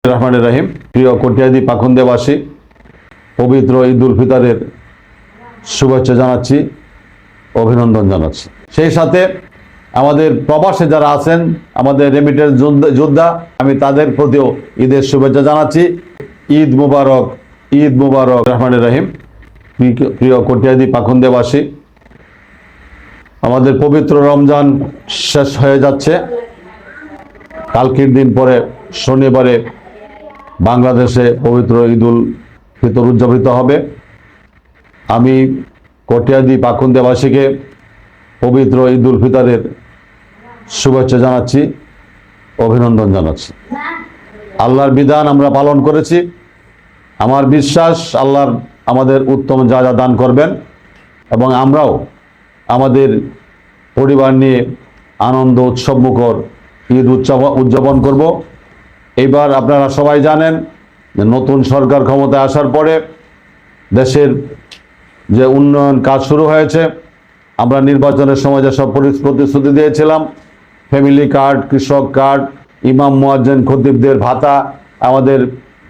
রহমানির রহিম। প্রিয় কটিয়াদি পাখুন্দেবাসী, পবিত্র ঈদ উল ফিতরের শুভেচ্ছা জানাচ্ছি, অভিনন্দন জানাচ্ছি। সেই সাথে আমাদের প্রবাসে যারা আছেন, আমাদের রেমিটেন্স যোদ্ধা, আমি তাদের প্রতিও ঈদের শুভেচ্ছা জানাচ্ছি। ঈদ মুবারক, ঈদ মুবারক। রহমানির রহিম। প্রিয় কটিয়াদি পাখুন্দেবাসী, আমাদের পবিত্র রমজান শেষ হয়ে যাচ্ছে। কালকের দিন পরে শনিবারে বাংলাদেশে পবিত্র ঈদ উল ফিতর উদযাপিত হবে। আমি কটিয়াদি পাখুন্দেবাসীকে পবিত্র ঈদ উল ফিতরের শুভেচ্ছা জানাচ্ছি, অভিনন্দন জানাচ্ছি। আল্লাহর বিধান আমরা পালন করেছি। আমার বিশ্বাস আল্লাহর আমাদের উত্তম যা যা দান করবেন এবং আমরাও আমাদের পরিবার নিয়ে আনন্দ উৎসবমুখর ঈদ উদযাপন করব। এইবার আপনারা সবাই জানেন যে নতুন সরকার ক্ষমতায় আসার পরে দেশের যে উন্নয়ন কাজ শুরু হয়েছে। আমরা নির্বাচনের সময় যেসব প্রতিশ্রুতি দিয়েছিলাম, ফ্যামিলি কার্ড, কৃষক কার্ড, ইমাম মুয়াজ্জিন খতিবদের ভাতা, আমাদের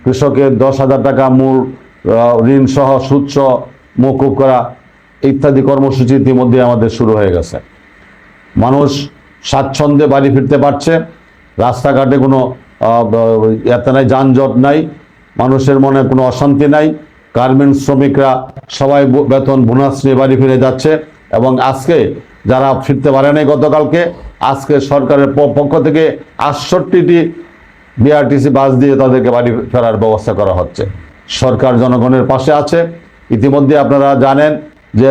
কৃষকের 10,000 টাকা মূল ঋণ সহ সুদসহ মওকুফ করা ইত্যাদি কর্মসূচি ইতিমধ্যে আমাদের শুরু হয়ে গেছে। মানুষ স্বাচ্ছন্দ্যে বাড়ি ফিরতে পারছে। রাস্তাঘাটে কোনো এতে নাই, যানজট নাই, মানুষের মনে কোনো অশান্তি নাই। গার্মেন্টস শ্রমিকরা সবাই বেতন বোনাস নিয়ে বাড়ি ফিরে যাচ্ছে। এবং আজকে যারা ফিরতে পারে নাই গতকালকে, আজকে সরকারের পক্ষ থেকে 68টি বিআরটিসি বাস দিয়ে তাদেরকে বাড়ি ফেরার ব্যবস্থা করা হচ্ছে। সরকার জনগণের পাশে আছে। ইতিমধ্যে আপনারা জানেন যে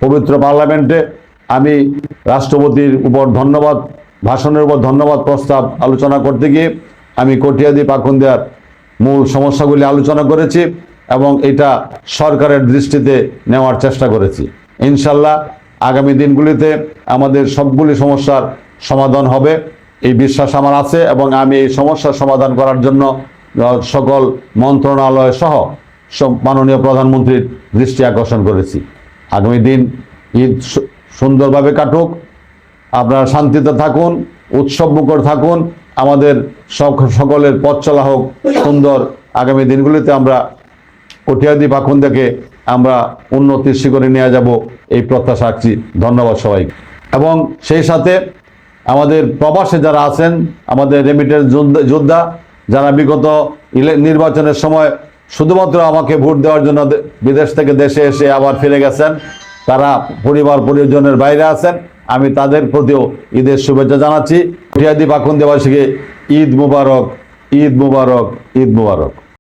পবিত্র পার্লামেন্টে আমি রাষ্ট্রপতির উপর ভাষণের উপর ধন্যবাদ প্রস্তাব আলোচনা করতে গিয়ে আমি কটিয়াদি পাখুন্দিয়ার মূল সমস্যাগুলি আলোচনা করেছি এবং এটা সরকারের দৃষ্টিতে নেওয়ার চেষ্টা করেছি। ইনশাল্লাহ আগামী দিনগুলিতে আমাদের সবগুলি সমস্যার সমাধান হবে, এই বিশ্বাস আমার আছে। এবং আমি এই সমস্যার সমাধান করার জন্য সকল মন্ত্রণালয় সহ মাননীয় প্রধানমন্ত্রীর দৃষ্টি আকর্ষণ করেছি। আগামী দিন ঈদ সুন্দরভাবে কাটুক, আপনারা শান্তিতে থাকুন, উৎসবমুখর থাকুন, আমাদের সকলের পথ চলা হোক সুন্দর। আগামী দিনগুলিতে আমরা কটিয়াদি পাখুন্দাকে আমরা উন্নতির শিখরে নিয়ে যাব, এই প্রত্যাশা রাখছি। ধন্যবাদ সবাইকে। এবং সেই সাথে আমাদের প্রবাসে যারা আছেন, আমাদের রেমিটেন্স যোদ্ধা, যারা বিগত নির্বাচনের সময় শুধুমাত্র আমাকে ভোট দেওয়ার জন্য বিদেশ থেকে দেশে এসে আবার ফিরে গেছেন, তারা পরিবার পরিজনের বাইরে আছেন, আমি তাদের প্রতিও ঈদের শুভেচ্ছা জানাচ্ছি। কটিয়াদি পাখুন্দেবাসীকে ঈদ মুবারক, ঈদ মুবারক, ঈদ মুবারক।